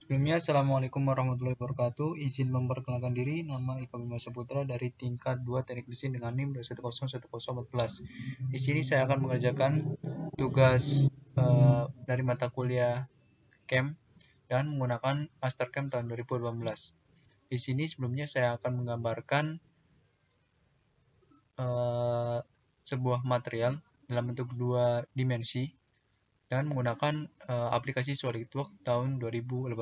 Sebelumnya, Assalamualaikum warahmatullahi wabarakatuh. Izin memperkenalkan diri, nama Ika Bima Saputra dari tingkat 2 Teknik Mesin dengan NIM 2101014. Di sini saya akan mengerjakan tugas dari mata kuliah CAM dan menggunakan Master CAM tahun 2018. Di sini sebelumnya saya akan menggambarkan sebuah material dalam bentuk 2 dimensi dan menggunakan aplikasi SolidWorks tahun 2018.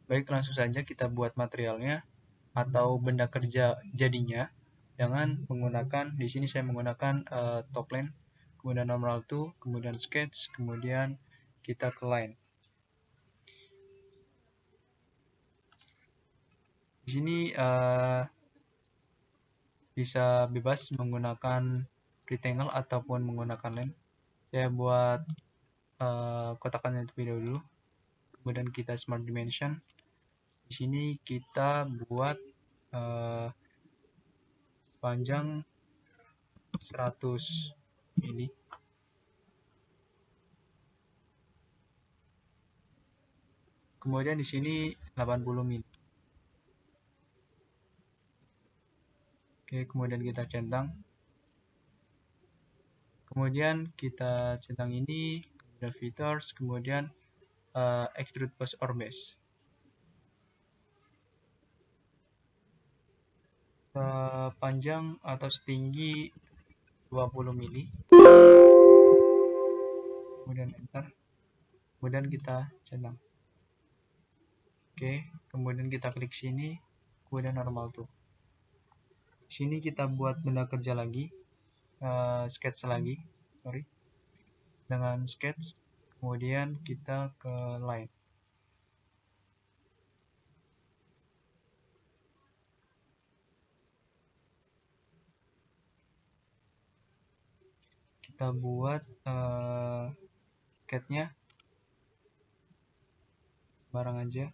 Baik, langsung saja kita buat materialnya atau benda kerja jadinya dengan menggunakan, di sini saya menggunakan topline, kemudian normal to, kemudian sketch, kemudian kita ke line. Di sini bisa bebas menggunakan rectangle ataupun menggunakan line. Saya buat kotakannya terlebih dahulu, kemudian kita smart dimension. Di sini kita buat panjang 100 mili. Kemudian di sini 80 mili. Oke, kemudian kita centang. Kemudian kita centang ini, kemudian features, kemudian extrude post or base. Panjang atau setinggi 20 mili. Kemudian enter. Kemudian kita centang. Oke, kemudian kita klik sini, kemudian normal to. Sini kita buat benda kerja lagi, sketch lagi, dengan sketch, kemudian kita ke line. Kita buat sketchnya barang aja.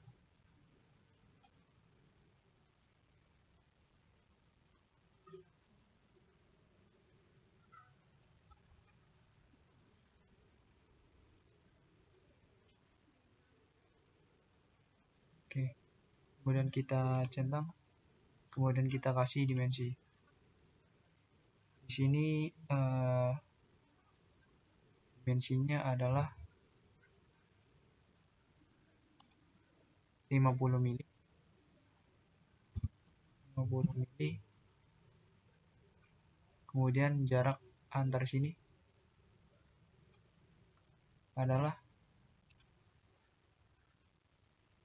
Oke, kemudian kita centang, kemudian kita kasih dimensi. Di sini dimensinya adalah 50 mili. 50 mili. Kemudian jarak antar sini adalah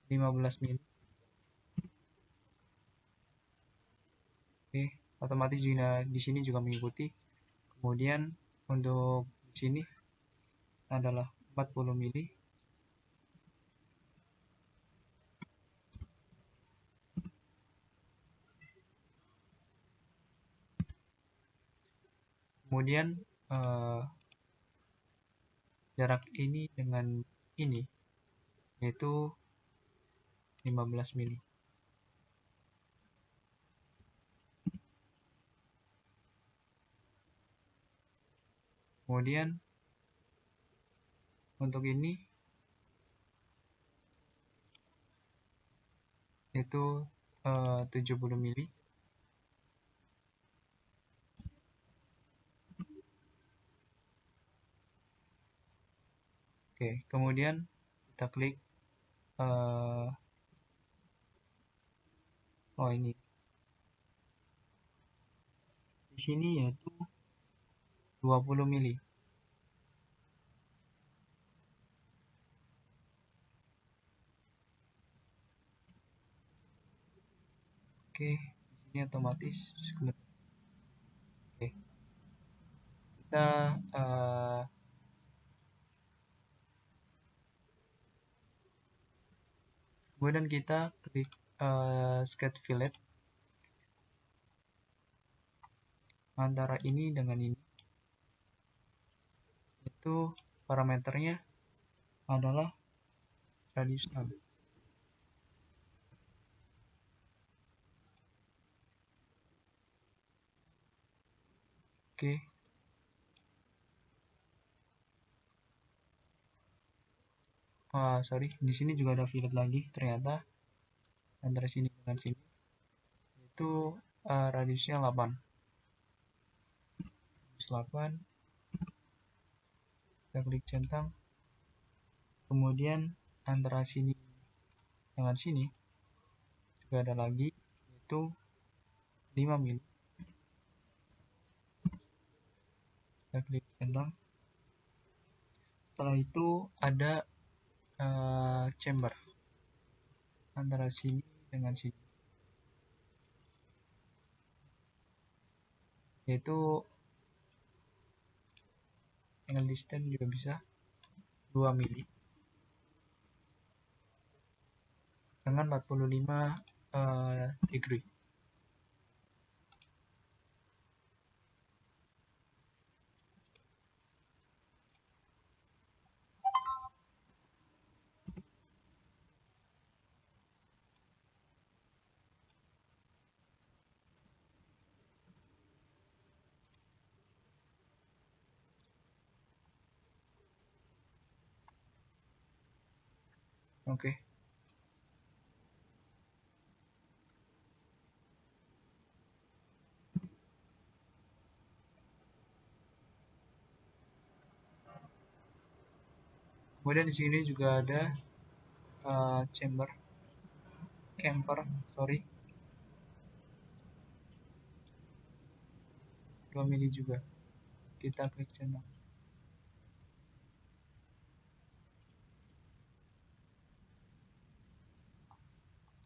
15 mili. Oke, otomatis juga di sini juga mengikuti. Kemudian untuk sini adalah 40 mili. Kemudian jarak ini dengan ini yaitu 15 mili. Kemudian untuk ini itu 70 mili. Oke, kemudian kita klik ini. Di sini yaitu 20 mili. Oke, ini otomatis. Oke, kita kemudian kita klik sketch fillet antara ini dengan ini. Itu parameternya adalah radius 6. Oke. sorry, di sini juga ada fillet lagi ternyata antara sini dengan sini, itu radiusnya 8. 8, kita klik centang, kemudian antara sini dengan sini juga ada lagi, yaitu 5 mili. Kita klik centang. Setelah itu ada chamber antara sini dengan sini, yaitu angle distance juga bisa 2 mili dengan 45 degree. Oke. Kemudian di sini juga ada camper, sorry, 2 mili juga. Kita klik centang.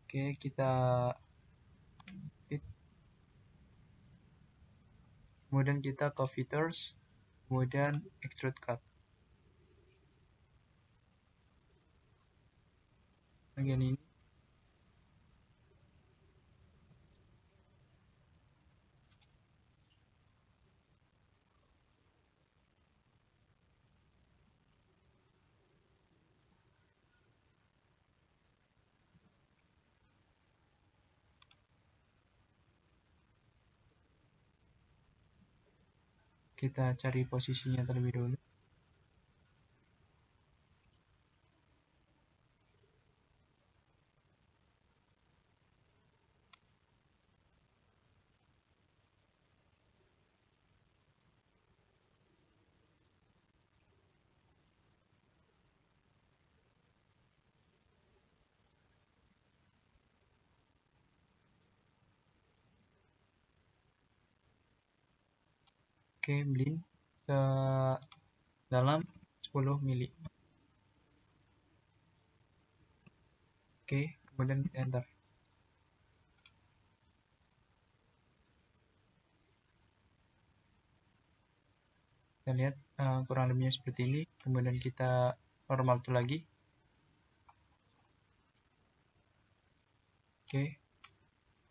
Oke, kita fit. Kemudian kita ke features, kemudian extrude cut. Bagian ini kita cari posisinya terlebih dulu. Oke, blend ke dalam 10 mili. Oke, kemudian kita enter. Kita lihat kurang lebihnya seperti ini. Kemudian kita normal itu lagi. Oke,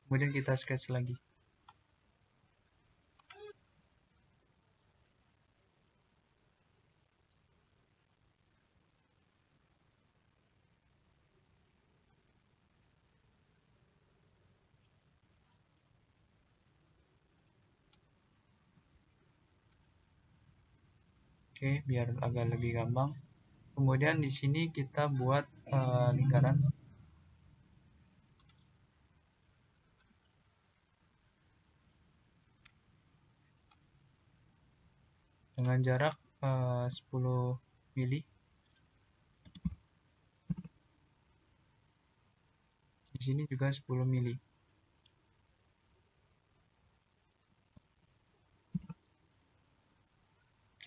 kemudian kita sketch lagi. Oke, biar agak lebih gampang. Kemudian di sini kita buat lingkaran dengan jarak 10 mili. Di sini juga 10 mili.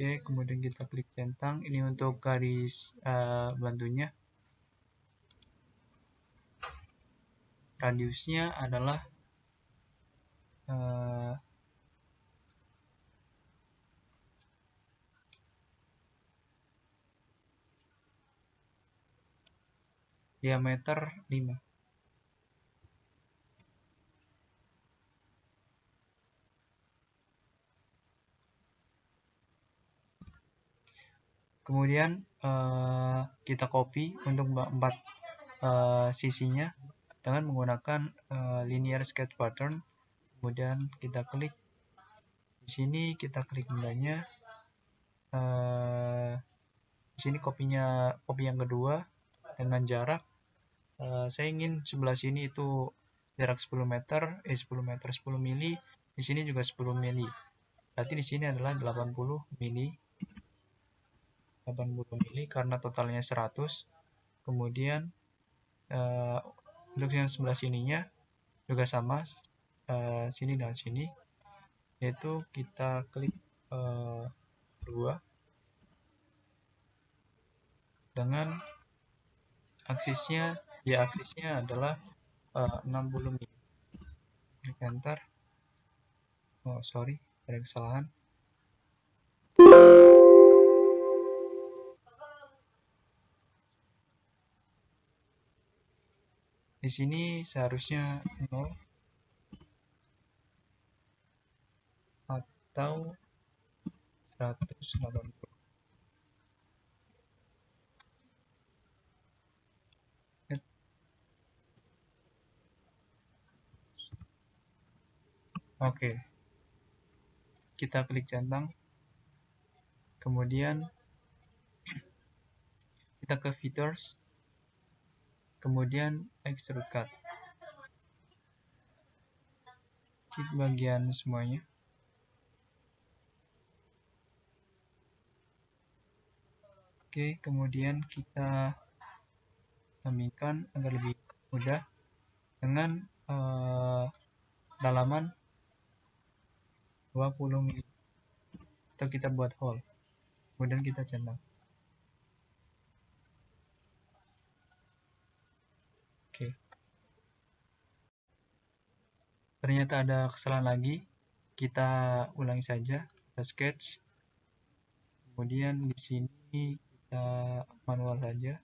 Oke, kemudian kita klik centang. Ini untuk garis bantunya. Radiusnya adalah diameter 5. Kemudian kita copy untuk 4 sisinya dengan menggunakan linear sketch pattern. Kemudian kita klik di sini, kita klik bendanya. Di sini copy yang kedua, dengan jarak saya ingin sebelah sini itu jarak 10 meter, 10 meter 10 mili, di sini juga 10 mili. Berarti di sini adalah 80 mili. 80 mili karena totalnya 100. Kemudian untuk yang sebelah sininya juga sama, sini dan sini, yaitu kita klik dua dengan aksisnya adalah 60 mili. Klik enter. Oh sorry, ada kesalahan. Di sini seharusnya 0 atau 180. Oke. Kita klik centang. Kemudian kita ke features. Kemudian extrude cut. Klik bagian semuanya. Oke, kemudian kita sampingkan agar lebih mudah dengan dalaman 20 mili. Atau kita buat hole. Kemudian kita centang. Oke. Ternyata ada kesalahan lagi. Kita ulangi saja. Kita sketch. Kemudian di sini kita manual saja.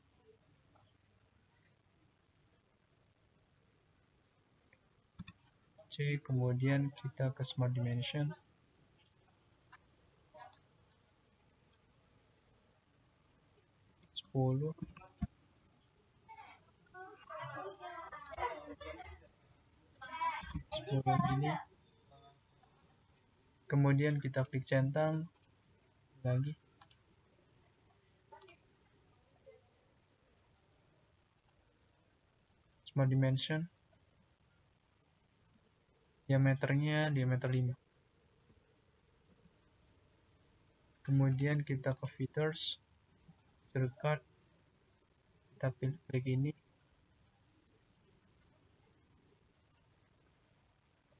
C, kemudian kita ke Smart Dimension. Ini. Kemudian kita klik centang lagi. Smart Dimension. Diameternya diameter 5. Kemudian kita ke features, terdekat, kita klik ini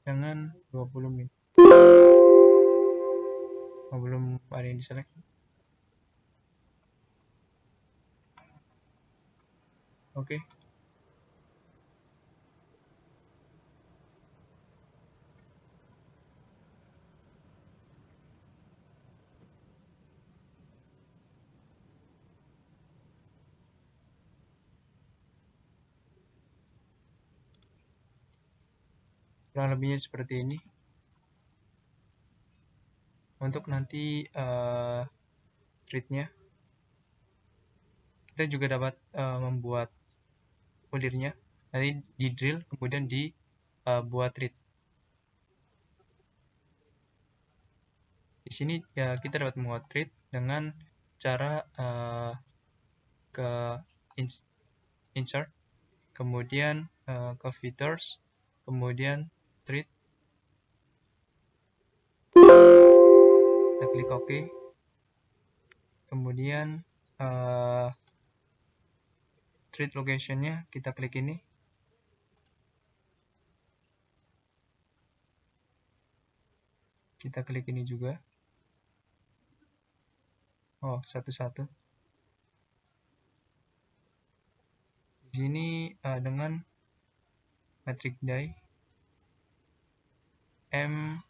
dengan 20 mili. Belum ada yang diselect. Oke. Kurang lebihnya seperti ini. Untuk nanti treatnya, kita juga dapat membuat kulirnya. Nanti di drill, kemudian dibuat treat. Di sini ya kita dapat membuat treat dengan cara ke insert, kemudian ke features, kemudian treat, kita klik OK, kemudian treat locationnya kita klik ini, kita klik ini juga. Oh, satu-satu. Di sini dengan metric die M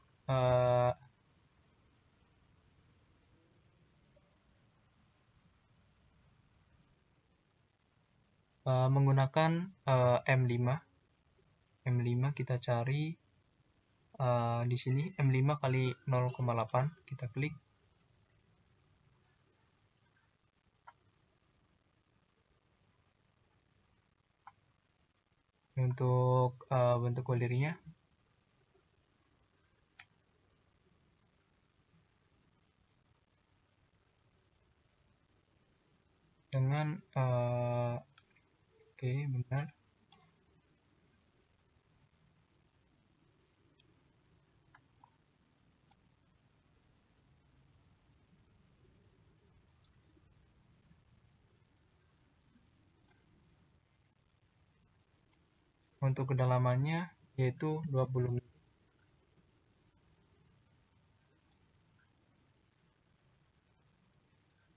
menggunakan M5. M5 kita cari di sini M5 kali 0,8, kita klik. Untuk bentuk kulirnya dengan Oke, benar. Untuk kedalamannya yaitu 20 mm.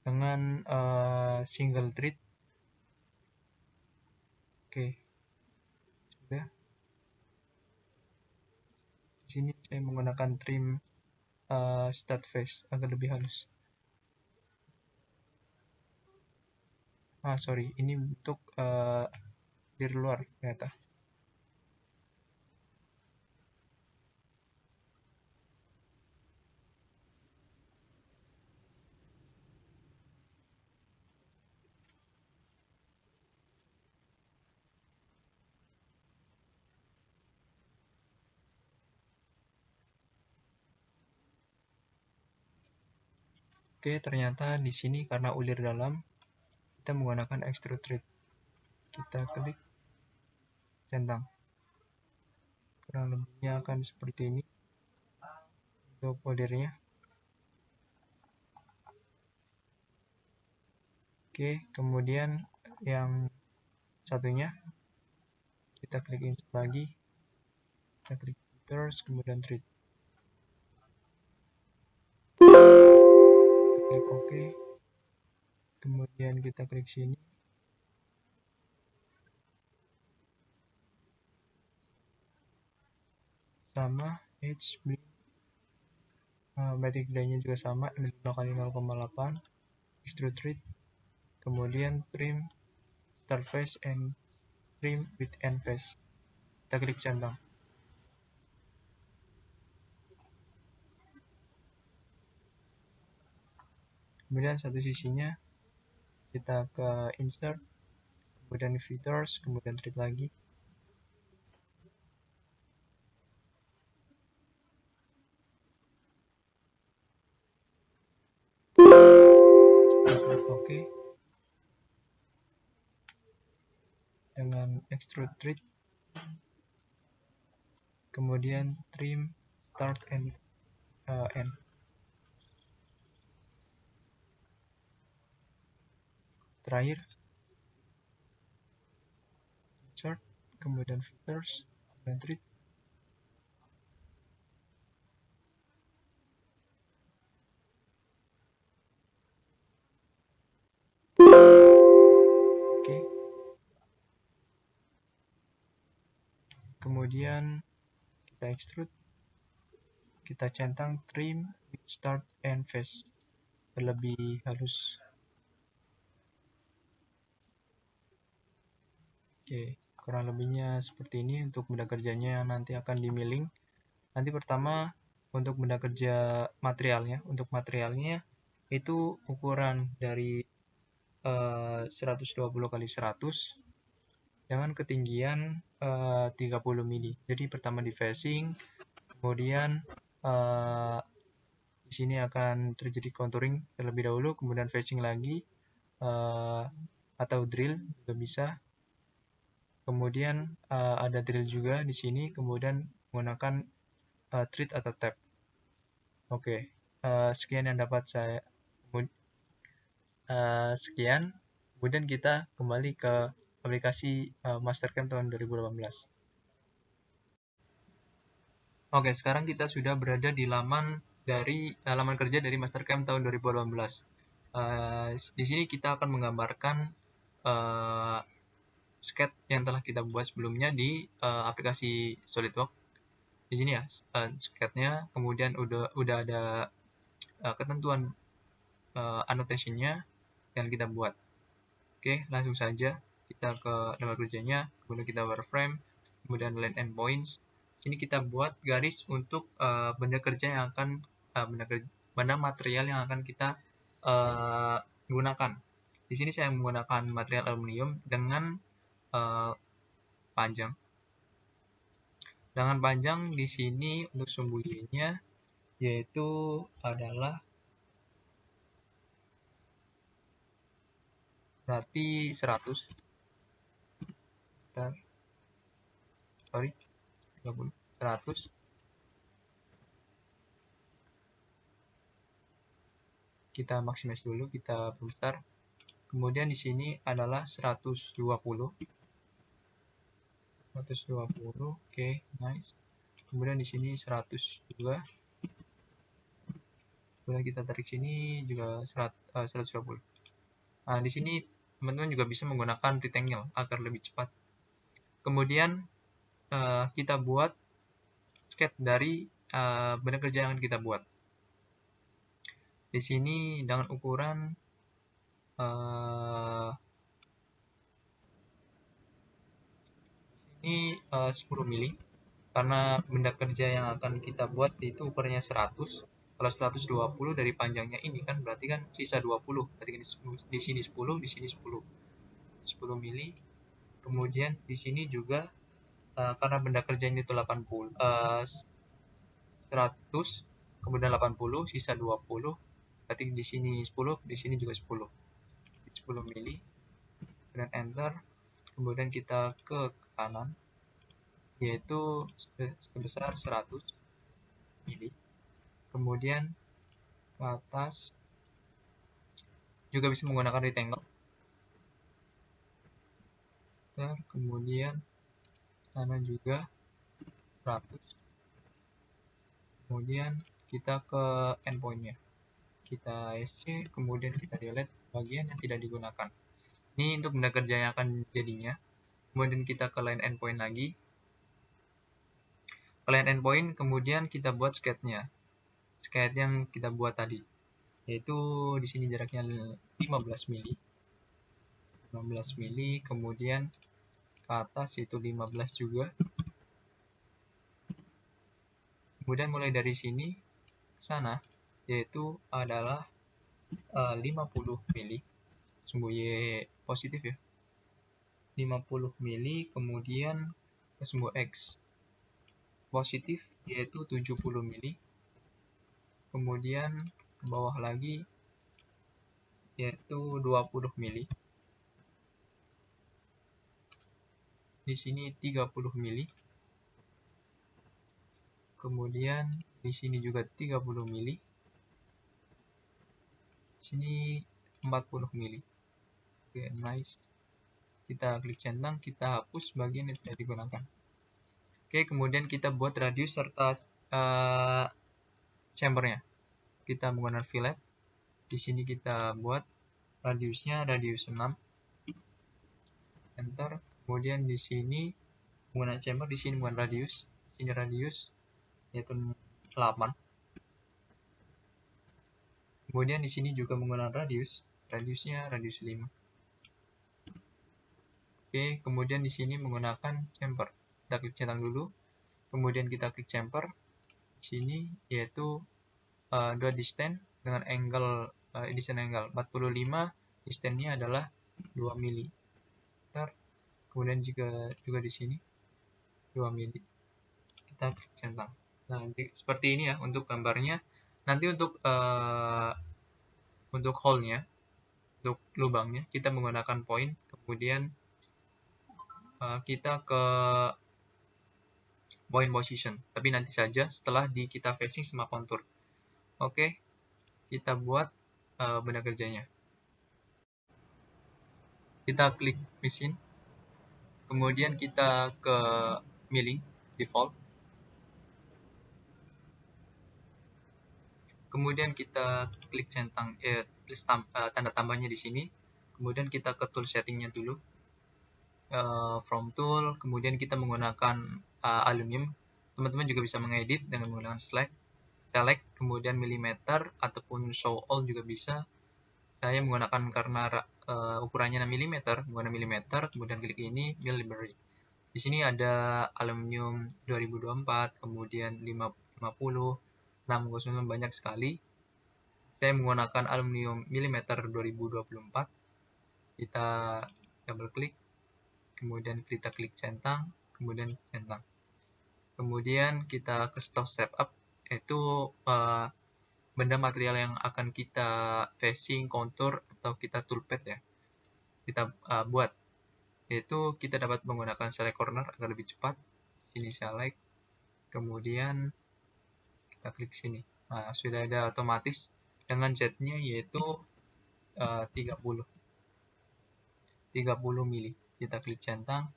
Dengan single thread. Oke, sudah. Di sini saya menggunakan trim start face agar lebih halus. Sorry, ini untuk dari luar ternyata. Oke, ternyata di sini karena ulir dalam, kita menggunakan extrude thread. Kita klik, centang. Kurang lebihnya akan seperti ini untuk ulirnya. Oke, kemudian yang satunya kita klik insert lagi, kita klik feathers, kemudian thread. Kita klik OK, kemudian kita klik sini. Sama edge beam, batik delay-nya juga sama, 5 kali 0,8, extrude thread, kemudian trim start face and trim with end face. Kita klik centang. Kemudian satu sisinya kita ke insert, kemudian feathers, kemudian thread lagi. Oke. Dengan extrude thread, kemudian trim start and end. Terakhir insert, kemudian feathers, dan thread. Oke. Kemudian kita extrude, kita centang trim with start and face lebih halus. Oke, kurang lebihnya seperti ini untuk benda kerjanya nanti akan di milling. Nanti pertama untuk benda kerja materialnya, untuk materialnya itu ukuran dari 120 kali 100 dengan ketinggian 30 mm. Jadi pertama di facing, kemudian di sini akan terjadi contouring terlebih dahulu, kemudian facing lagi atau drill juga bisa. Kemudian ada drill juga di sini, kemudian menggunakan thread atau tab. Oke, sekian yang dapat saya sekian. Kemudian kita kembali ke aplikasi Mastercam tahun 2018. Oke, sekarang kita sudah berada di laman kerja dari Mastercam tahun 2018. Di sini kita akan menggambarkan sketch yang telah kita buat sebelumnya di aplikasi SolidWorks. Di sini ya sketch-nya, kemudian udah ada ketentuan annotation-nya yang kita buat. Oke, langsung saja kita ke nama kerjanya, kemudian kita wireframe, kemudian line and points. Sini kita buat garis untuk benda kerja yang akan benda material yang akan kita gunakan. Di sini saya menggunakan material aluminium dengan panjang. Dengan panjang di sini untuk sumbunya yaitu adalah berarti 100. sorry 30, 100. Kita maximize dulu, kita besar. Kemudian di sini adalah 120. Oke, nice. Kemudian di sini 100 juga. Kemudian kita tarik sini juga 120. Nah, di sini teman-teman juga bisa menggunakan rectangle agar lebih cepat. Kemudian kita buat sketch dari benda kerja yang kita buat. Di sini dengan ukuran ini 10 mili, karena benda kerja yang akan kita buat itu ukurannya 100. Kalau 120 dari panjangnya ini kan berarti kan sisa 20. Berarti di sini 10, di sini 10. 10 mili. Kemudian di sini juga karena benda kerja ini itu 80, 100, kemudian 80, sisa 20. Berarti di sini 10, di sini juga 10. 10 mili. Dan enter. Kemudian kita ke kanan, yaitu sebesar 100 mili. Kemudian ke atas juga bisa menggunakan rectangle. Kemudian kanan juga 100. Kemudian kita ke endpointnya, kita SC, kemudian kita delete bagian yang tidak digunakan. Ini untuk benda kerja yang akan jadinya. Kemudian kita ke line endpoint lagi, ke line endpoint, kemudian kita buat sketch-nya, sketch yang kita buat tadi, yaitu di sini jaraknya 15 mili, kemudian ke atas itu 15 juga. Kemudian mulai dari sini ke sana, yaitu adalah 50 mili, sumbu Y positif ya, 50 mili, kemudian ke sumbu X positif, yaitu 70 mili, kemudian ke bawah lagi, yaitu 20 mili, di sini 30 mili, kemudian di sini juga 30 mili, sini 40 mili. Oke, nice. Kita klik centang, kita hapus bagian yang tidak digunakan. Oke, kemudian kita buat radius serta chambernya. Kita menggunakan fillet. Di sini kita buat radiusnya radius 6. Enter. Kemudian di sini menggunakan chamber, di sini menggunakan radius. Ini radius yaitu 8. Kemudian di sini juga menggunakan radius. Radiusnya radius 5. Oke, kemudian di sini menggunakan chamber. Kita klik centang dulu. Kemudian kita klik chamber. Di sini yaitu dua distance dengan angle distance angle 45, distance-nya adalah 2 mili. Kemudian juga di sini 2 mili. Kita klik centang. Nah, seperti ini ya untuk gambarnya. Nanti untuk hole-nya, untuk lubangnya, kita menggunakan point. Kemudian kita ke point position, tapi nanti saja setelah kita facing sama kontur. Oke, kita buat benda kerjanya. Kita klik mesin, kemudian kita ke milling default, kemudian kita klik centang tanda tambahnya di sini, kemudian kita ke tool settingnya dulu, from tool, kemudian kita menggunakan aluminium. Teman-teman juga bisa mengedit dengan menggunakan select, kemudian milimeter ataupun show all juga bisa. Saya menggunakan karena ukurannya 6 mm, menggunakan milimeter, kemudian klik ini mill library. Di sini ada aluminium 2024, kemudian 550, 609, banyak sekali. Saya menggunakan aluminium milimeter 2024. Kita double klik, kemudian kita klik centang, kemudian centang. Kemudian kita ke step up, yaitu benda material yang akan kita facing, contour, atau kita toolpath ya, kita buat. yaitu kita dapat menggunakan select corner agar lebih cepat. Sini select, kemudian kita klik sini. Nah, sudah ada otomatis dengan Z-nya yaitu 30 mili. Kita klik centang,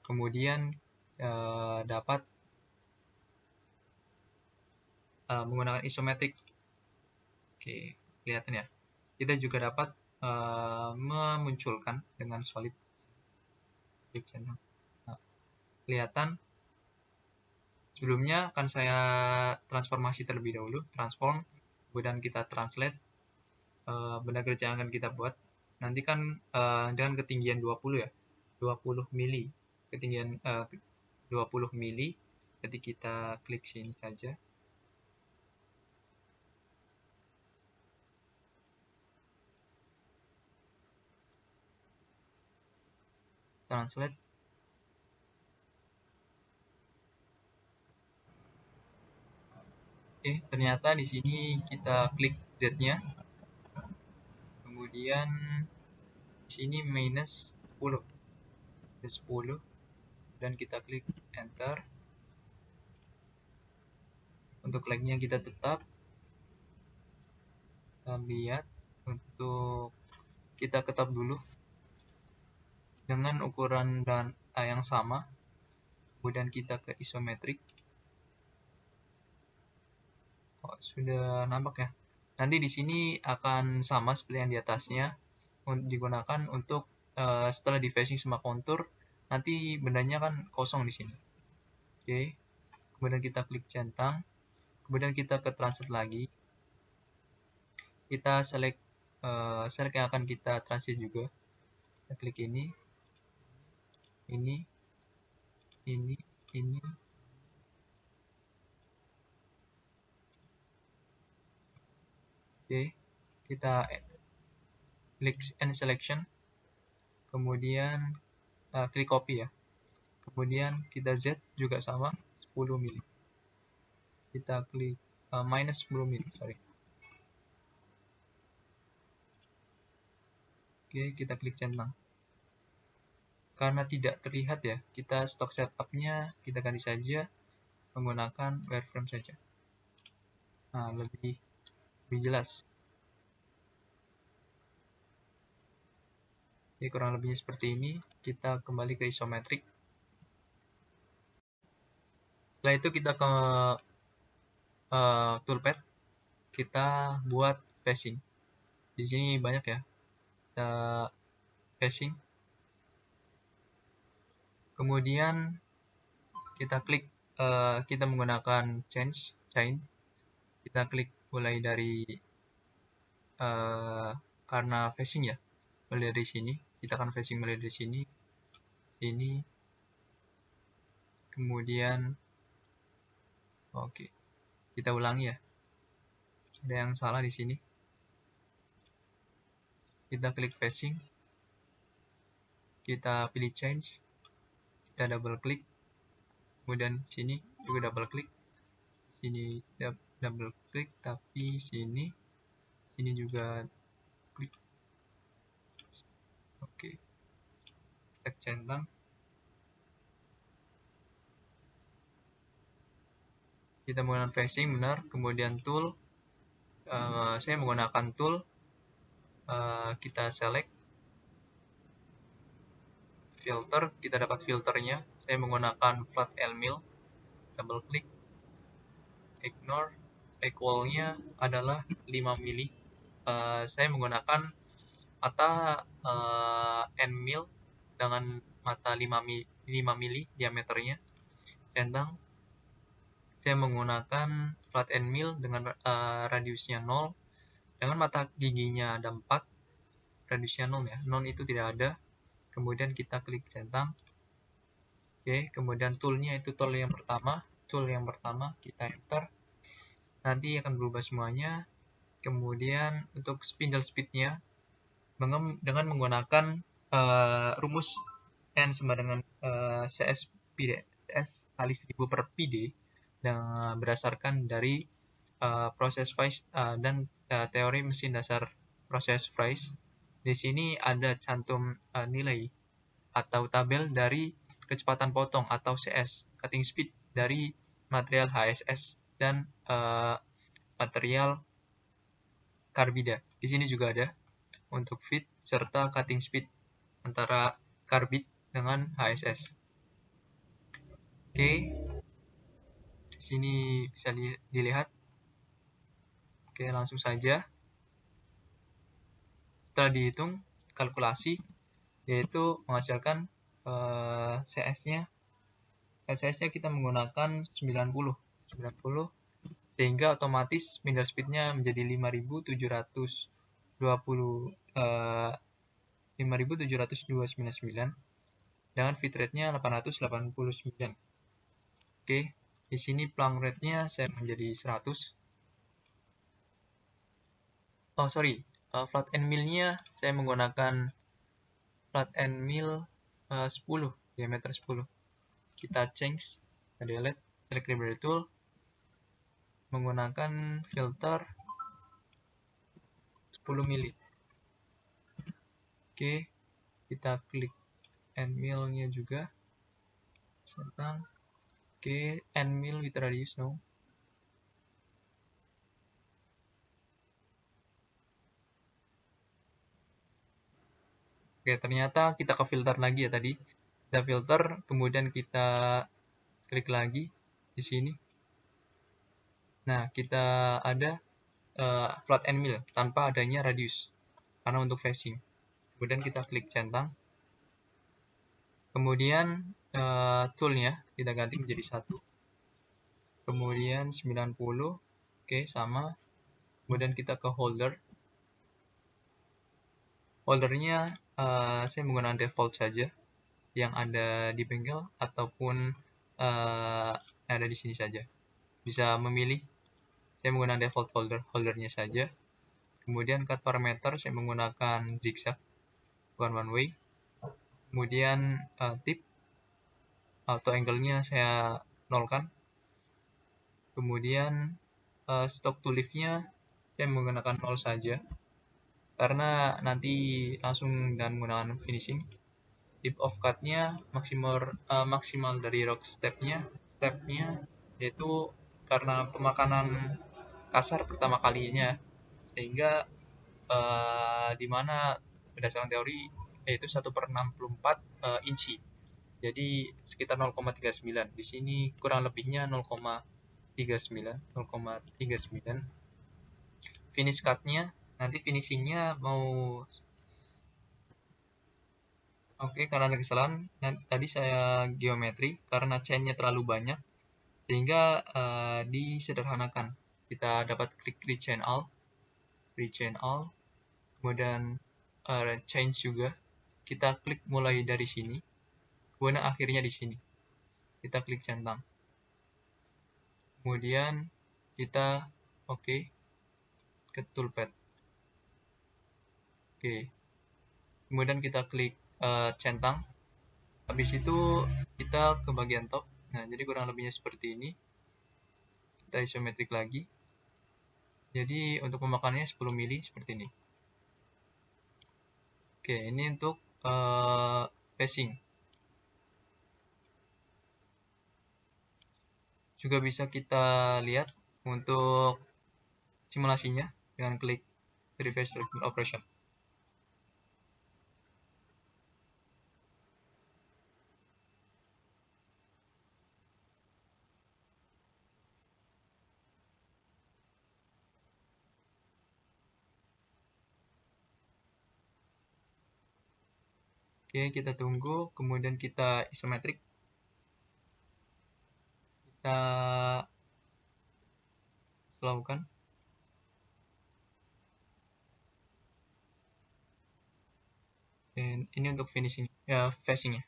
kemudian dapat menggunakan isometric. Oke, kelihatan ya. Kita juga dapat memunculkan dengan solid. Klik centang. Nah, kelihatan. Sebelumnya akan saya transformasi terlebih dahulu, transform, kemudian kita translate benda kerja yang akan kita buat. Nanti kan dengan ketinggian 20 ya, 20 mili, ketinggian 20 mili, jadi kita klik sini saja. Translate. Oke, ternyata di sini kita klik Z-nya. Kemudian di sini minus 10. Dan kita klik enter. Untuk lag-nya kita tetap. Kita lihat untuk kita ketap dulu dengan ukuran dan yang sama. Kemudian kita ke isometrik. Sudah nampak ya. Nanti di sini akan sama seperti yang di atasnya, digunakan untuk setelah di facing sama kontur, nanti bendanya kan kosong di sini. Oke. Kemudian kita klik centang, kemudian kita ke translate lagi. Kita select yang akan kita translate juga. Kita klik ini. Oke, kita klik end selection, kemudian klik copy ya. Kemudian kita Z juga sama 10 mili. Kita klik minus 10 mili, sorry. Oke, kita klik centang. Karena tidak terlihat ya, kita stok setupnya kita ganti saja menggunakan wireframe saja. Nah, lebih jelas. Jadi kurang lebihnya seperti ini. Kita kembali ke isometrik. Setelah itu kita ke toolpad. Kita buat facing. Di sini banyak ya. Kita facing. Kemudian kita klik, kita menggunakan chain. Kita klik mulai dari karena facing ya, mulai dari sini. Kita akan facing mulai dari sini, kemudian oke, kita ulangi ya. Ada yang salah di sini. Kita klik facing, kita pilih change, kita double klik, kemudian sini juga double klik, sini double klik, tapi sini juga klik. Oke, kita centang. Kita menggunakan facing benar, kemudian tool, saya menggunakan tool, kita select filter, kita dapat filternya. Saya menggunakan flat L-mill, double klik, ignore, equalnya adalah 5 mili. Saya menggunakan mata N-mill dengan mata 5 mili diameternya. Centang. Saya menggunakan flat N-mill dengan radiusnya 0. Dengan mata giginya ada 4, radiusnya 0 ya. 0 itu tidak ada. Kemudian kita klik centang. Oke, kemudian toolnya itu tool yang pertama, kita enter. Nanti akan berubah semuanya. Kemudian untuk spindle speednya dengan menggunakan rumus N sama dengan CS kali 1000 per PD dan berdasarkan dari proses Weiss dan teori mesin dasar proses Weiss. Di sini ada cantum nilai atau tabel dari kecepatan potong atau CS, cutting speed dari material HSS dan material karbida. Di sini juga ada untuk fit serta cutting speed antara karbid dengan HSS. Oke, di sini bisa dilihat. Oke, langsung saja. Setelah dihitung kalkulasi, yaitu menghasilkan CS-nya. CS-nya kita menggunakan 90, sehingga otomatis middle speed-nya menjadi 5.729 dengan fit rate-nya 889. Oke, di sini plank rate-nya saya menjadi 100. Oh, sorry. Flat end mill-nya saya menggunakan flat end mill 10, diameter 10. Kita change, delete, select library tool, menggunakan filter 10 mili. Oke, kita klik end mill-nya juga. Centang. Oke, end mill with radius no. Oke, ternyata kita ke filter lagi ya tadi. Kita filter, kemudian kita klik lagi di sini. Nah, kita ada flat end mill tanpa adanya radius karena untuk facing. Kemudian kita klik centang. Kemudian toolnya kita ganti menjadi 1. Kemudian 90. Oke, sama. Kemudian kita ke holder. Holdernya saya menggunakan default saja yang ada di bengkel ataupun yang ada di sini saja. Bisa memilih. Saya menggunakan default holdernya saja. Kemudian cut parameter saya menggunakan zigzag, bukan one way. Kemudian tip atau angle-nya saya nolkan. Kemudian stock to lift-nya saya menggunakan 0 saja. Karena nanti langsung dan menggunakan finishing. Tip of cut-nya maksimal dari rock stepnya yaitu karena pemakanan kasar pertama kalinya, sehingga dimana berdasarkan teori yaitu 1/64 inci, jadi sekitar 0,39. Di sini kurang lebihnya 0,39. Finish cut-nya nanti finishingnya mau oke, karena ada kesalahan tadi saya geometri karena chain-nya terlalu banyak sehingga disederhanakan. Kita dapat klik rechain all, kemudian change juga. Kita klik mulai dari sini, kemudian akhirnya di sini. Kita klik centang. Kemudian kita ke toolpad. Oke. Kemudian kita klik centang. Habis itu kita ke bagian top. Nah, jadi kurang lebihnya seperti ini. Kita isometrik lagi. Jadi untuk pemakanannya 10 mili seperti ini. Oke, ini untuk facing. Juga bisa kita lihat untuk simulasinya dengan klik Reverse Operation. Oke, kita tunggu, kemudian kita isometrik. Kita lakukan. Dan ini untuk finishing ya, facingnya.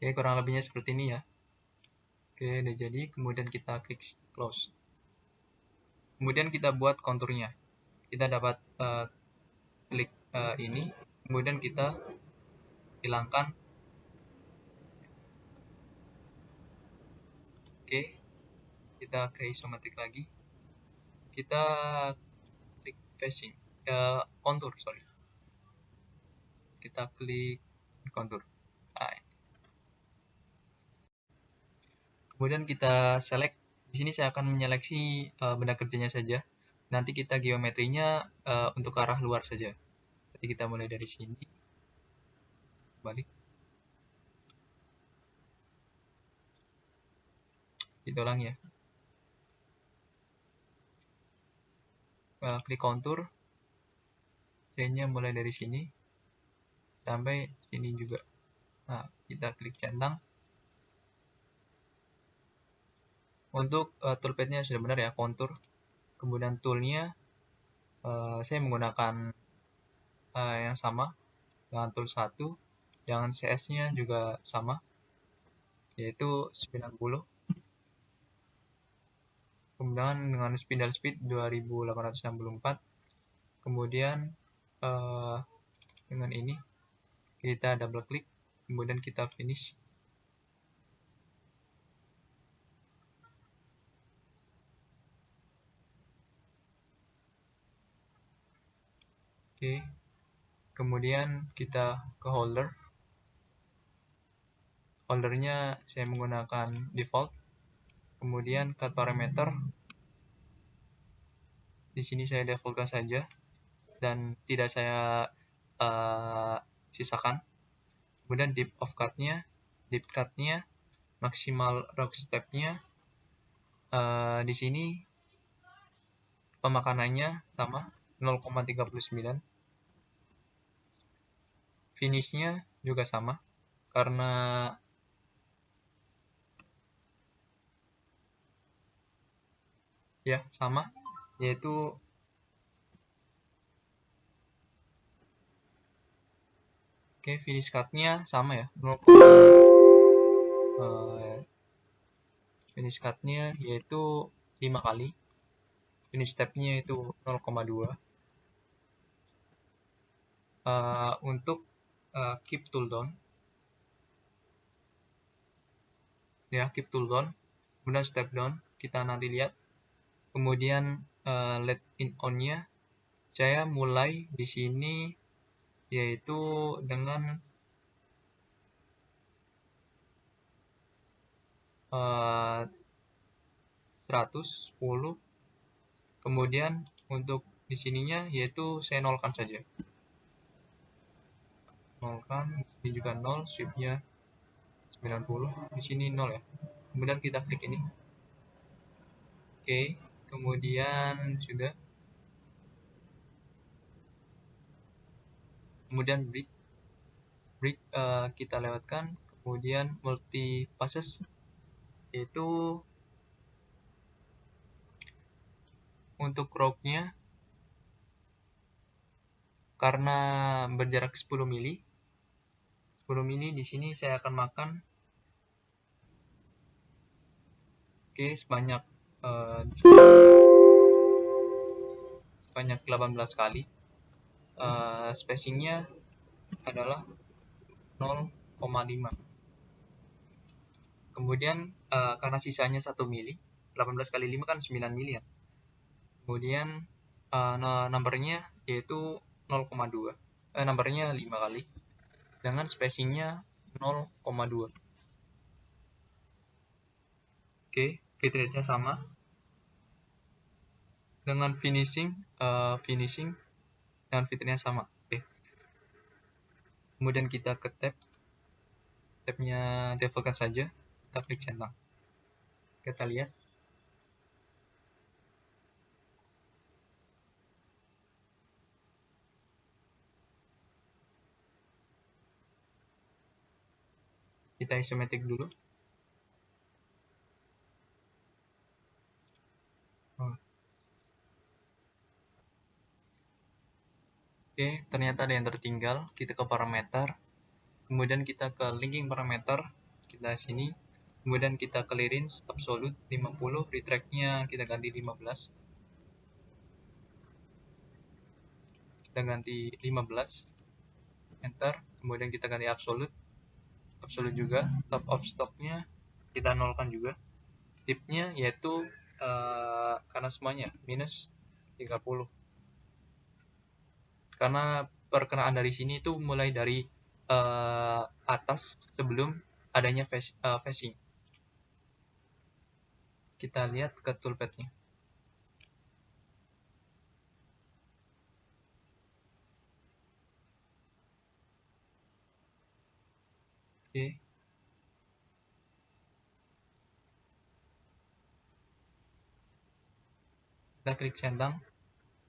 Oke, kurang lebihnya seperti ini ya. Oke, udah jadi. Kemudian kita klik close. Kemudian kita buat konturnya. Kita dapat klik ini. Kemudian kita hilangkan. Oke, kita ke isometrik lagi. Kita klik facing. Kontur, sorry. Kita klik kontur. Nah, kemudian kita select. Di sini saya akan menyeleksi benda kerjanya saja. Nanti kita geometrinya untuk arah luar saja. Jadi kita mulai dari sini. Balik. Kita ulang ya. Klik kontur. C-nya mulai dari sini sampai sini juga. Nah, kita klik centang. Untuk toolpad-nya sudah benar ya, kontur. Kemudian tool-nya saya menggunakan yang sama dengan tool 1. Dengan CS-nya juga sama, yaitu 90. Kemudian dengan spindle speed 2864. Kemudian dengan ini kita double klik, kemudian kita finish. Oke, kemudian kita ke holder. Holdernya saya menggunakan default. Kemudian cut parameter. Di sini saya defaultkan saja dan tidak saya sisakan. Kemudian depth of cut-nya, maksimal rock step-nya. Di sini pemakanannya sama 0,39. Finish-nya juga sama karena ya sama, yaitu finish cut-nya sama ya, 0, finish cut-nya yaitu 5 kali. Finish step-nya itu 0,2. Untuk keep tool down ya, keep tool down, kemudian step down kita nanti lihat. Kemudian let in on-nya saya mulai di sini yaitu dengan 110. Kemudian untuk di sininya yaitu saya nolkan saja. Nolkan, di sini juga 0, shift-nya 90, di sini 0 ya. Kemudian kita klik ini. Oke, kemudian sudah. Kemudian break kita lewatkan. Kemudian multi passes yaitu untuk rope-nya karena berjarak 10 mili. 10 mili di sini saya akan makan sebanyak 18 kali. Spacingnya adalah 0,5. Kemudian karena sisanya 1 mili, 18 kali 5 kan 9 mili ya. Kemudian numbernya yaitu 0,2. Numbernya 5 kali dengan spacingnya 0,2. Oke, fit rate-nya sama. Dengan finishing dengan fit rate-nya sama. Oke. Kemudian kita ke tab-nya defaultkan saja. Kita klik centang. Kita lihat. Kita isometrik dulu. Oke, ternyata ada yang tertinggal. Kita ke parameter. Kemudian kita ke linking parameter. Nah, sini kemudian kita clearance absolute 50, retract-nya kita ganti 15. Kita ganti 15, enter, kemudian kita ganti absolute juga, top of stock-nya kita nolkan juga, tipnya yaitu karena semuanya minus 30, karena perkenaan dari sini itu mulai dari atas sebelum adanya phasing. Kita lihat ke toolpad-nya. Oke. Kita klik centang,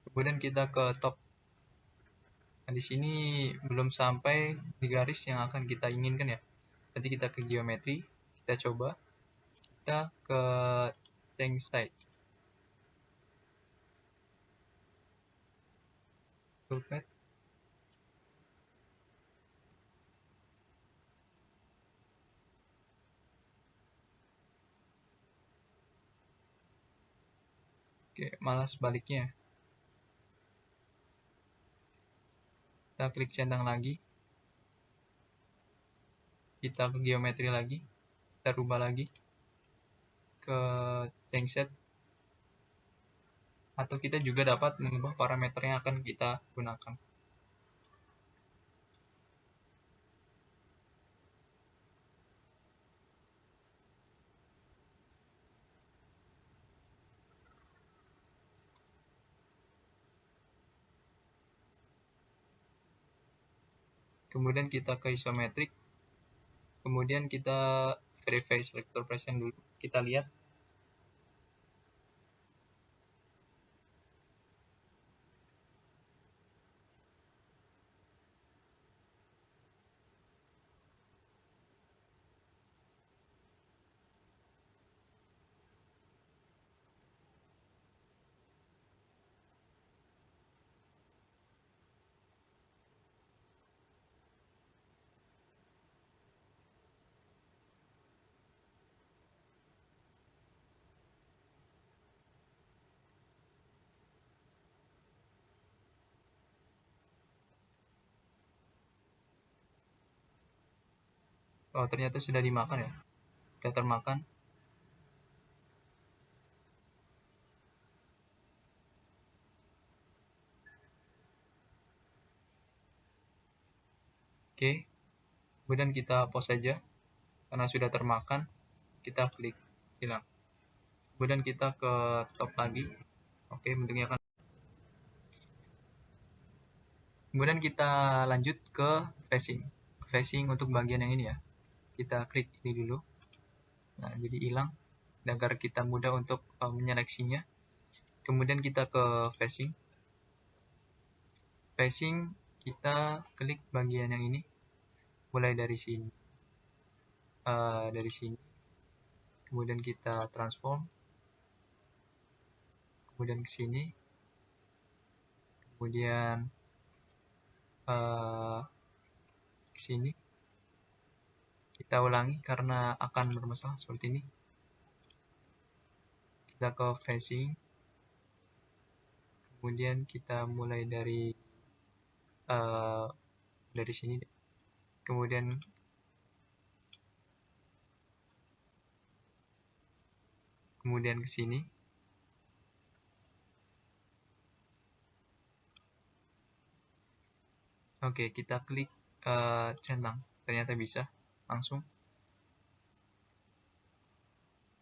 kemudian kita ke top. Nah, di sini belum sampai di garis yang akan kita inginkan ya. Nanti kita ke geometri, kita coba, kita ke tank side. Toolpad. Oke, malah sebaliknya. Kita klik centang lagi. Kita ke geometri lagi. Kita rubah lagi ke tank set. Atau kita juga dapat mengubah parameter yang akan kita gunakan. Kemudian kita ke isometric. Kemudian kita verify selector present dulu. Kita lihat. Oh, ternyata sudah dimakan ya. Sudah termakan. Oke. Kemudian kita pause saja. Karena sudah termakan, kita klik hilang. Kemudian kita ke top lagi. Oke, bentuknya kan. Kemudian kita lanjut ke phasing. Phasing untuk bagian yang ini ya. Kita klik ini dulu. Nah, jadi hilang agar kita mudah untuk menyeleksinya. Kemudian kita ke phasing. Phasing kita klik bagian yang ini. Mulai dari sini. Dari sini. Kemudian kita transform. Kemudian ke sini. Kemudian ke sini. Kita ulangi karena akan bermasalah seperti ini. Kita ke phasing. Kemudian kita mulai dari sini. Kemudian ke sini. Oke, kita klik centang. Ternyata bisa langsung.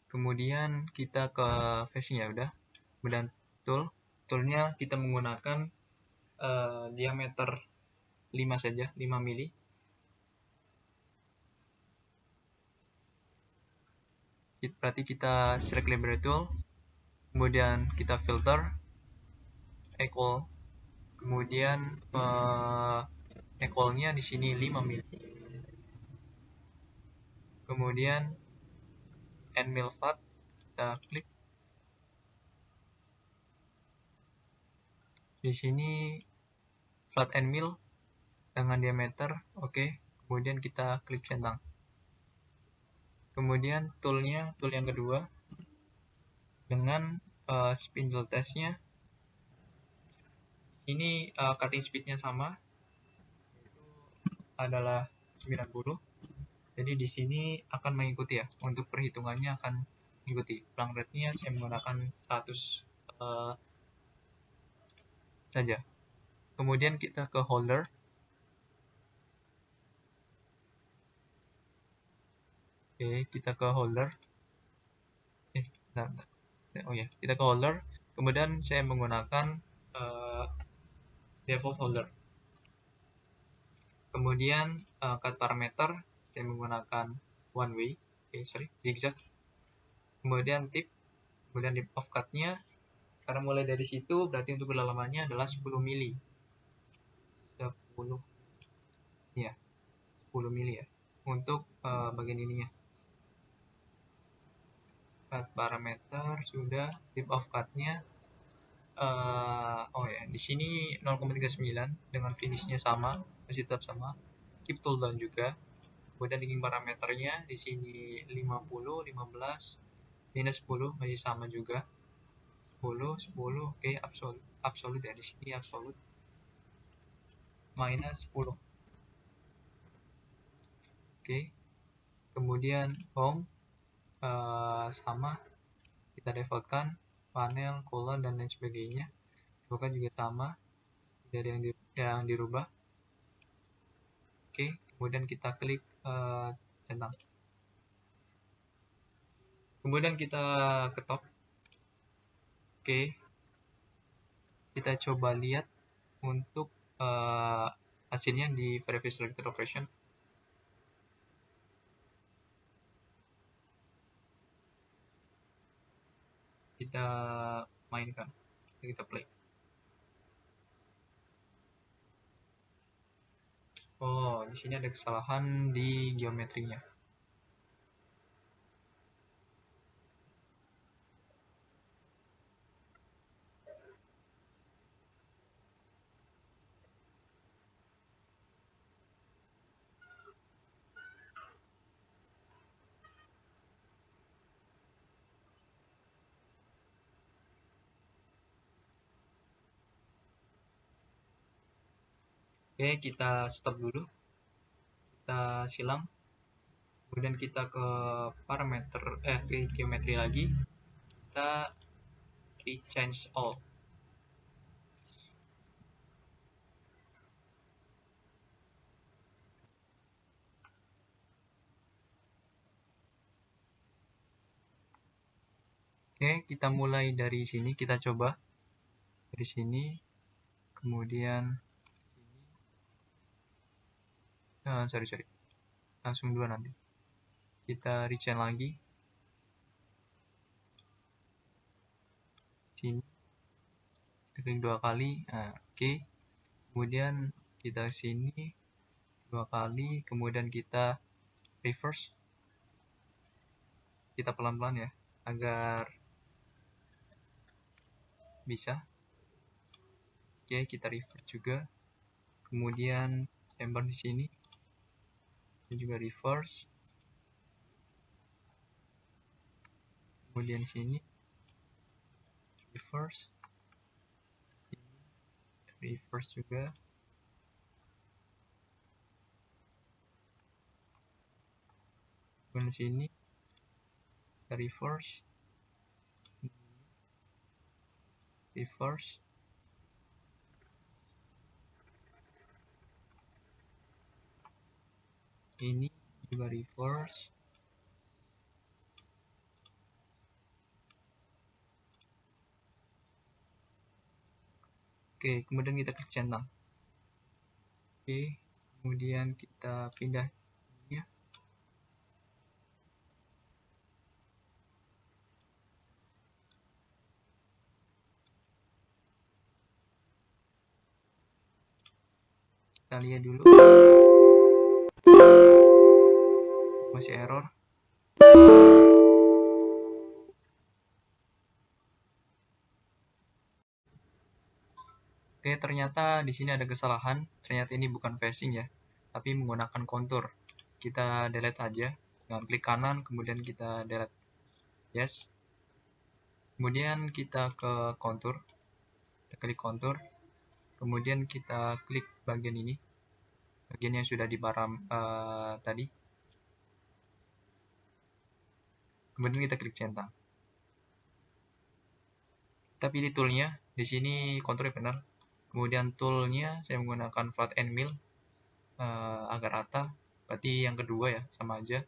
Kemudian kita ke phasing ya udah. Kemudian toolnya kita menggunakan diameter 5 saja, 5 mili. Berarti kita select library tool, kemudian kita filter equal, kemudian equalnya di sini 5 mili. Kemudian end mill path kita klik. Di sini flat end mill dengan diameter, oke. Kemudian kita klik centang. Kemudian tool yang kedua dengan spindle testnya ini cutting speednya sama, adalah 90. Jadi di sini akan mengikuti ya, untuk perhitungannya akan mengikuti. Plunk rate-nya saya menggunakan 100 saja. Kemudian kita ke holder. Oke, kita ke holder. Oh ya, kita ke holder. Kemudian saya menggunakan default holder. Kemudian cut parameter saya menggunakan one way, zigzag. Kemudian tip, kemudian tip of cut-nya, karena mulai dari situ berarti untuk kedalamannya adalah 10 mili. 10 ya, 10 mili ya. Untuk bagian ininya. Cut parameter sudah, tip of cut-nya oh ya, di sini 0,39 dengan finishnya sama, masih tetap sama. Keep tool down juga. Kemudian linking parameternya di sini 50, 15, minus 10 masih sama juga. 10, 10, oke, absolut ya, di sini absolut. Minus 10. Oke. Kemudian home sama, kita defaultkan panel, colon, dan lain sebagainya. Bukan juga sama, dari yang dirubah. Oke, kemudian kita klik centang. Kemudian kita ketok. Oke, kita coba lihat untuk hasilnya di previous selected operation. Kita mainkan, kita play. Oh, di sini ada kesalahan di geometrinya. Oke, kita stop dulu. Kita silang. Kemudian kita ke parameter, ke geometri lagi. Kita change all. Oke, kita mulai dari sini, kita coba dari sini, kemudian sorry, langsung dua nanti. Kita rechain lagi, sini, kita klik 2 kali, oke. Kemudian kita sini 2 kali, kemudian kita reverse. Kita pelan-pelan ya, agar bisa. Oke, kita reverse juga. Kemudian chamber di sini, ini juga reverse. Kemudian sini reverse, reverse juga. Kemudian sini kita reverse, ini juga reverse. Oke, kemudian kita klik centang. Oke, kemudian kita pindah ya. Kita lihat dulu. Masih error. Oke, ternyata di sini ada kesalahan. Ternyata ini bukan facing ya, tapi menggunakan kontur. Kita delete aja, nggak dengan klik kanan, kemudian kita delete, yes. Kemudian kita ke kontur, kita klik kontur, kemudian kita klik bagian ini, bagian yang sudah dibaram tadi. Kemudian kita klik centang. Kita pilih toolnya, di sini konturnya benar. Kemudian toolnya saya menggunakan flat and mill agar rata, berarti yang kedua ya, sama aja.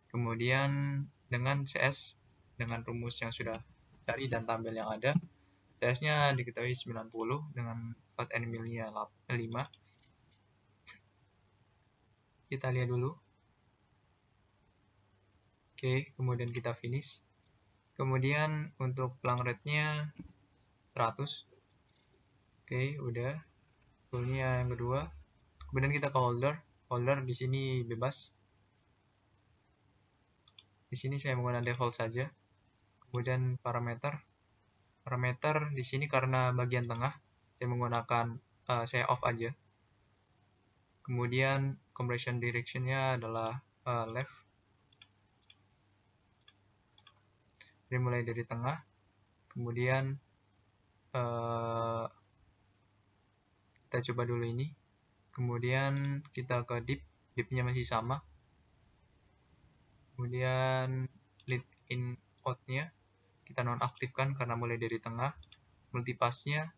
Kemudian dengan CS, dengan rumus yang sudah cari dan tabel yang ada, CS-nya diketahui 90 dengan flat and mill-nya 5. Kita lihat dulu. Oke, kemudian kita finish. Kemudian untuk plung rate-nya 100. Oke, udah. Toolnya yang kedua. Kemudian kita ke holder. Holder di sini bebas. Di sini saya menggunakan default saja. Kemudian parameter. Parameter di sini karena bagian tengah saya menggunakan saya off aja. Kemudian compression direction-nya adalah left. Jadi mulai dari tengah. Kemudian kita coba dulu ini. Kemudian kita ke deep. Deep-nya masih sama. Kemudian lead in out-nya kita nonaktifkan karena mulai dari tengah. Multipass-nya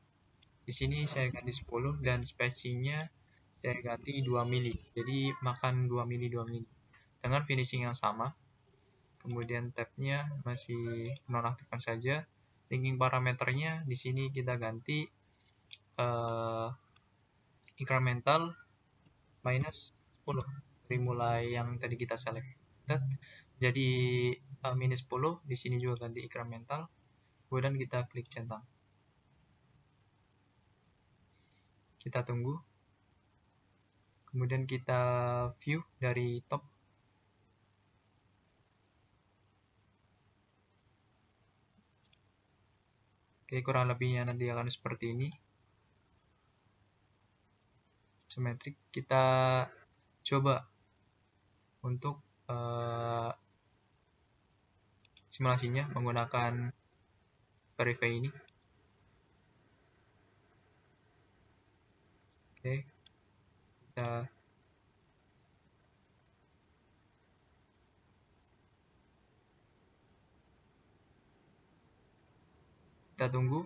di sini saya ganti 10 dan spacing-nya saya ganti 2 mili. Jadi makan 2 mili dengan finishing yang sama. Kemudian tab-nya masih nonaktifkan saja. Linking parameternya di sini kita ganti incremental minus 10 dari mulai yang tadi kita select. Jadi minus 10 di sini juga ganti incremental. Kemudian kita klik centang. Kita tunggu. Kemudian kita view dari top. Oke, kurang lebihnya nanti akan seperti ini. Simetrik. Kita coba untuk simulasinya menggunakan Verify ini. Oke, kita tunggu.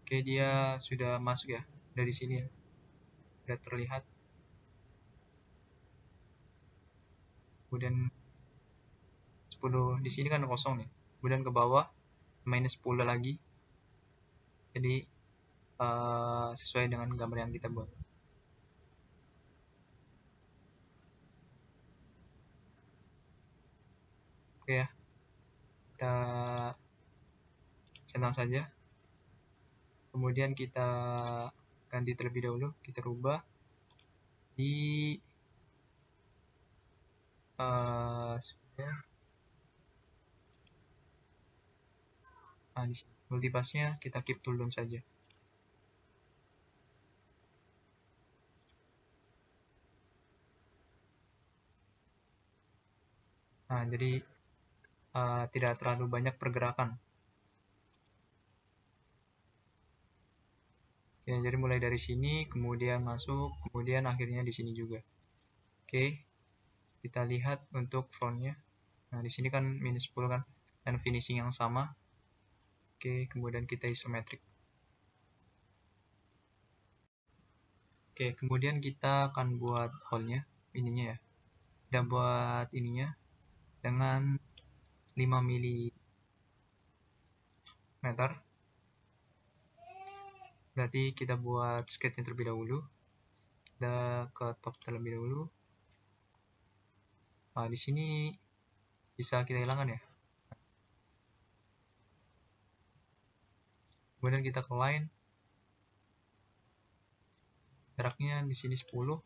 Oke, dia sudah masuk ya dari sini ya. Sudah terlihat. Kemudian 10 di sini kan kosong nih. Kemudian ke bawah minus 10 lagi. Jadi sesuai dengan gambar yang kita buat. Oke ya. Kita centang saja. Kemudian kita ganti terlebih dahulu, kita rubah di di multipassnya kita keep tool down saja. Nah, jadi tidak terlalu banyak pergerakan. Ya, jadi mulai dari sini, kemudian masuk, kemudian akhirnya di sini juga. Oke, kita lihat untuk frontnya. Nah, di sini kan minus 10 kan, dan finishing yang sama. Oke, kemudian kita isometrik. Oke, kemudian kita akan buat hole-nya, ininya ya. Kita buat ininya dengan 5 mm. Berarti kita buat sketch-nya terlebih dahulu. Kita ke top terlebih dahulu. Nah, di sini bisa kita hilangkan ya. Kemudian kita ke line. Jaraknya di sini 10.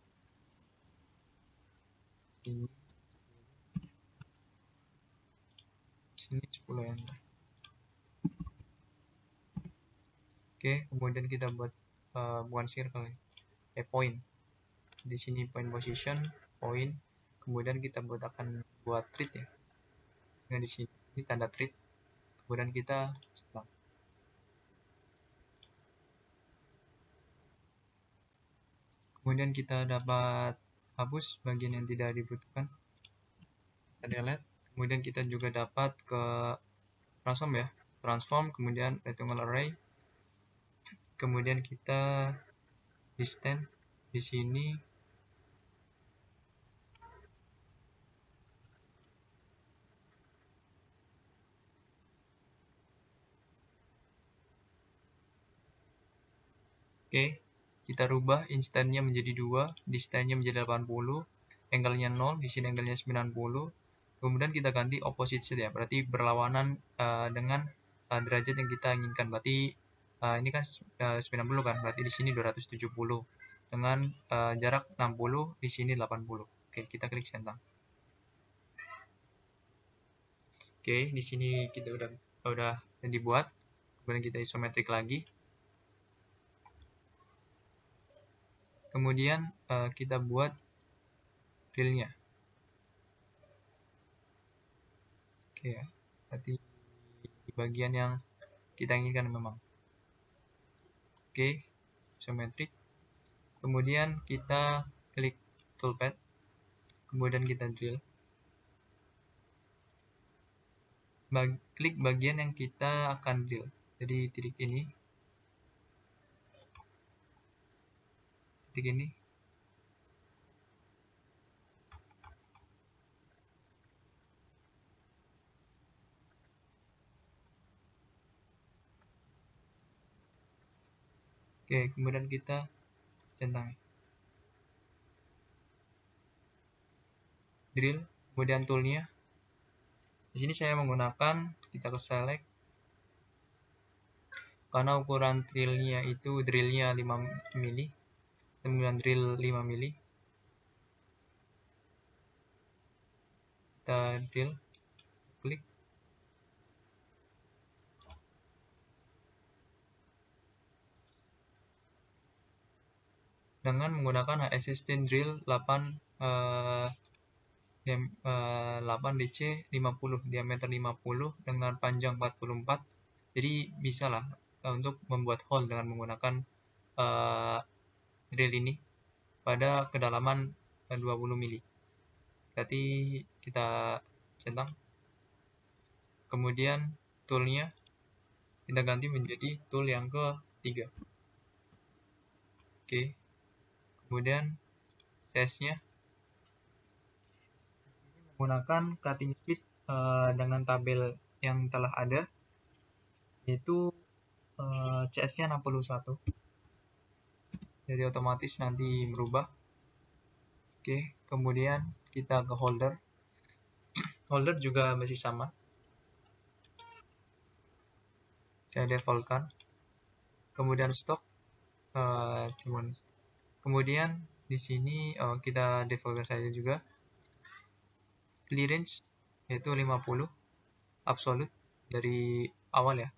Ini. sini 10 ya. Oke, kemudian kita buat bukan circle ya, point. Di sini point position, point. Kemudian kita akan buat treat ya. Nah, di sini ini tanda treat. Kemudian kita cetak. Kemudian kita dapat hapus bagian yang tidak dibutuhkan. Kita delete. Kemudian kita juga dapat ke transform ya. Transform, kemudian rectangle array. Kemudian kita distance di sini Oke, kita rubah instannya menjadi 2, distance-nya menjadi 80, angle-nya 0, di sini angle-nya 90. Kemudian kita ganti opposite side ya, berarti berlawanan dengan derajat yang kita inginkan. Berarti ini kan 90 kan, berarti di sini 270 dengan jarak 60, di sini 80. Oke, kita klik centang. Oke, di sini kita udah dibuat. Kemudian kita isometrik lagi. Kemudian kita buat drill-nya. Oke ya, berarti di bagian yang kita inginkan memang. Oke, isometrik. Kemudian kita klik toolpad. Kemudian kita drill. Klik bagian yang kita akan drill. Jadi titik ini. Titik ini. Oke, kemudian kita centang. Drill, kemudian toolnya. Di sini saya menggunakan, kita ke select. Karena ukuran drillnya itu drillnya 5 mili. Kemudian drill 5 mili. Kita drill, klik. Dengan menggunakan HS10 drill 8 DC 50, diameter 50 dengan panjang 44. Jadi bisa lah untuk membuat hole dengan menggunakan drill ini pada kedalaman 20 mili. Berarti kita centang. Kemudian toolnya kita ganti menjadi tool yang ketiga. Oke. Kemudian testnya menggunakan cutting speed dengan tabel yang telah ada, yaitu CS-nya 61. Jadi otomatis nanti berubah. Oke, kemudian kita ke holder. Holder juga masih sama. Saya defaultkan. Kemudian stock. Kemudian di sini kita defaultkan saja juga. Clearance yaitu 50, absolute dari awal ya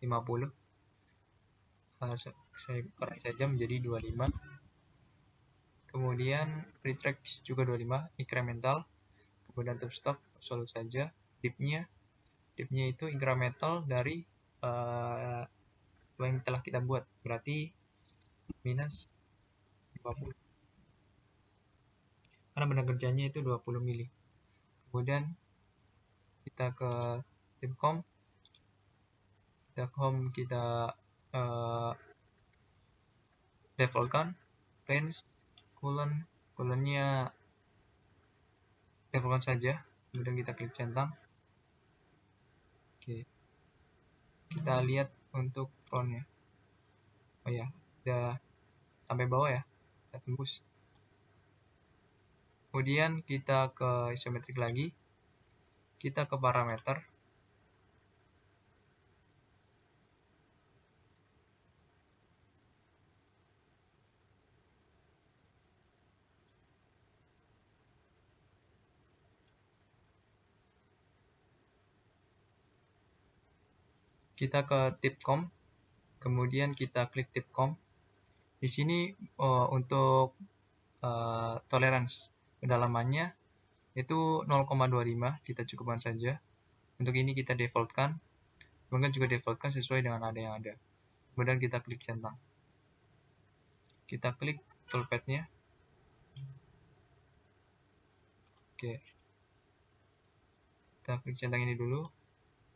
50. Saya koreksi saja menjadi 25. Kemudian retract juga 25, incremental. Kemudian top stop absolute saja. Dipnya itu incremental dari yang telah kita buat, berarti minus 50. Karena benda kerjanya itu 20 mili. Kemudian kita ke tim com, kita defaultkan range coolant-nya defaultkan saja. Kemudian kita klik centang. Oke, kita lihat untuk frontnya. Oh ya, udah sampai bawah ya, kita tembus. Kemudian kita ke isometrik lagi, kita ke parameter. Kita ke tipcom, kemudian kita klik tipcom. Di sini untuk toleransi kedalamannya itu 0,25, kita cukupkan saja. Untuk ini kita defaultkan, kemudian juga defaultkan sesuai dengan ada yang ada. Kemudian kita klik centang. Kita klik toolpad-nya. Oke. Kita klik centang ini dulu.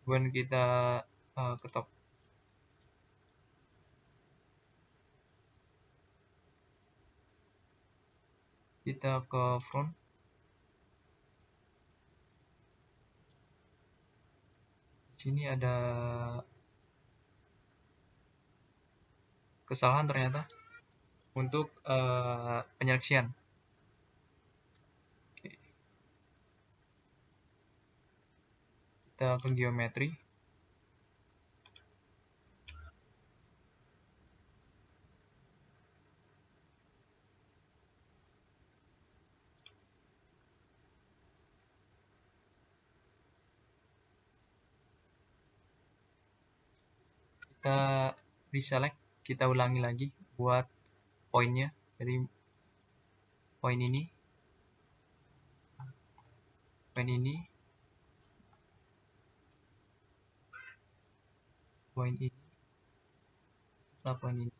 Kemudian kita ketok. Kita ke front. Di sini ada kesalahan ternyata untuk penyeleksian. Oke. Kita ke geometri. Kita reselect, kita ulangi lagi buat poinnya. Jadi poin ini, poin ini, poin ini, setelah poin ini.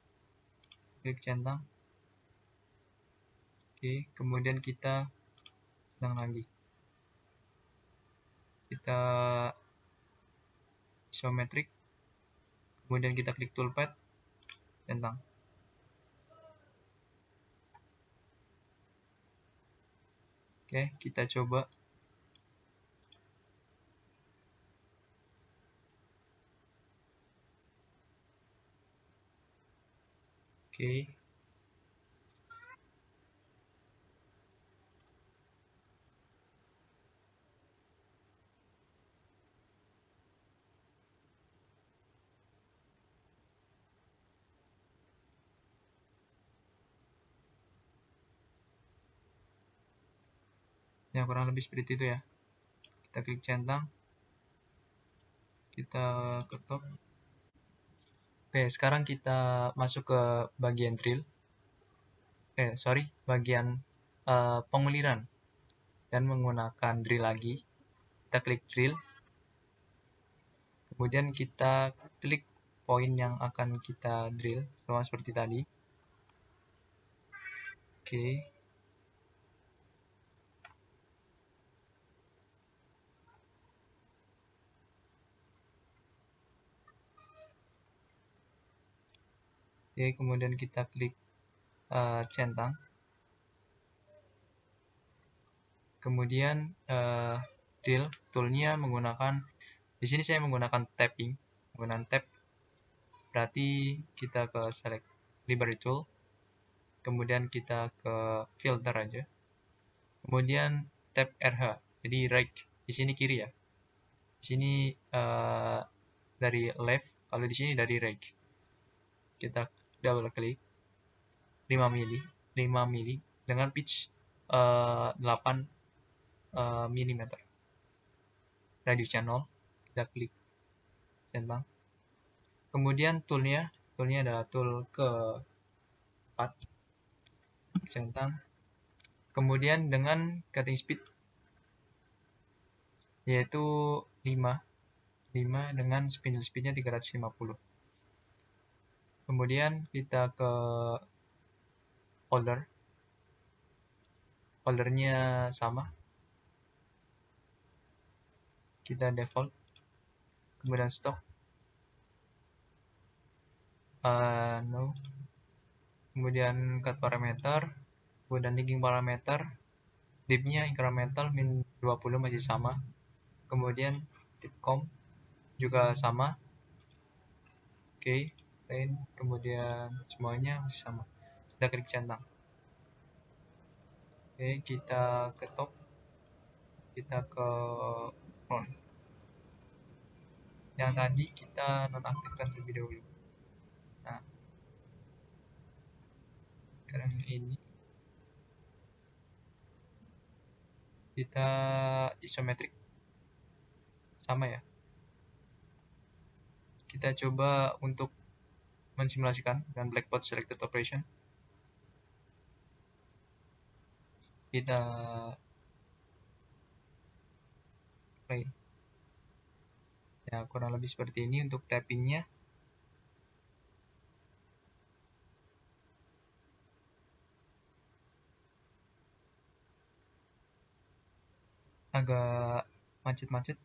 Klik centang. Oke, kemudian kita centang lagi. Kita isometrik, kemudian kita klik toolpad, centang. Oke, kita coba. Oke. Ya, kurang lebih seperti itu ya. Kita klik centang. Kita ketok. Oke, sekarang kita masuk ke bagian drill. Bagian penguliran. Dan menggunakan drill lagi. Kita klik drill. Kemudian kita klik poin yang akan kita drill, sama seperti tadi. Oke. Oke, kemudian kita klik centang. Kemudian drill toolnya menggunakan, di sini saya menggunakan tapping, menggunakan tab. Berarti kita ke select library tool, kemudian kita ke filter aja, kemudian tab RH, jadi right, di sini kiri ya, di sini dari left, kalau di sini dari right. Kita double klik 5 mili dengan pitch 8 mm, radiusnya 0. Kita klik centang. Kemudian toolnya adalah tool ke-4, centang. Kemudian dengan cutting speed yaitu 5 dengan spindle speednya 350. Kemudian kita ke foldernya sama, kita default, kemudian stock, no, kemudian cut parameter, kemudian linking parameter, dipnya incremental min 20 masih sama, kemudian tipcom juga sama. Oke, kemudian semuanya masih sama. Kita klik centang. Oke, kita ke top, kita ke front. Yang tadi kita nonaktifkan terlebih dahulu. Nah, sekarang ini kita isometrik sama ya. Kita coba untuk mensimulasikan dengan Blackboard Selected Operation. Kita play. Ya, kurang lebih seperti ini untuk tappingnya. Agak macet-macet.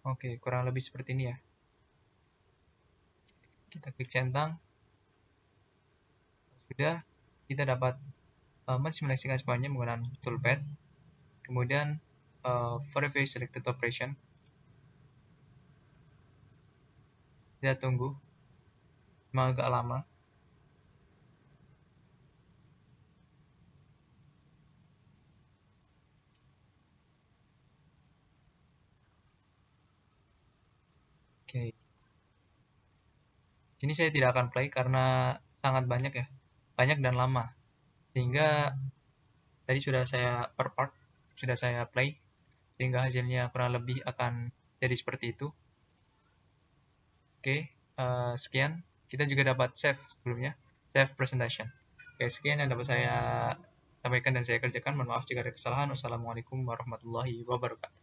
Oke, kurang lebih seperti ini ya. Kita klik centang. Sudah, kita dapat mensimulasikan semuanya menggunakan toolpad. Kemudian verify selected operation. Kita tunggu, memang agak lama. Oke. Sini saya tidak akan play karena sangat banyak ya, banyak dan lama. Sehingga tadi sudah saya per part, sudah saya play, sehingga hasilnya kurang lebih akan jadi seperti itu. Oke, sekian. Kita juga dapat save sebelumnya, save presentation. Oke, sekian yang dapat saya sampaikan dan saya kerjakan. Mohon maaf jika ada kesalahan. Wassalamualaikum warahmatullahi wabarakatuh.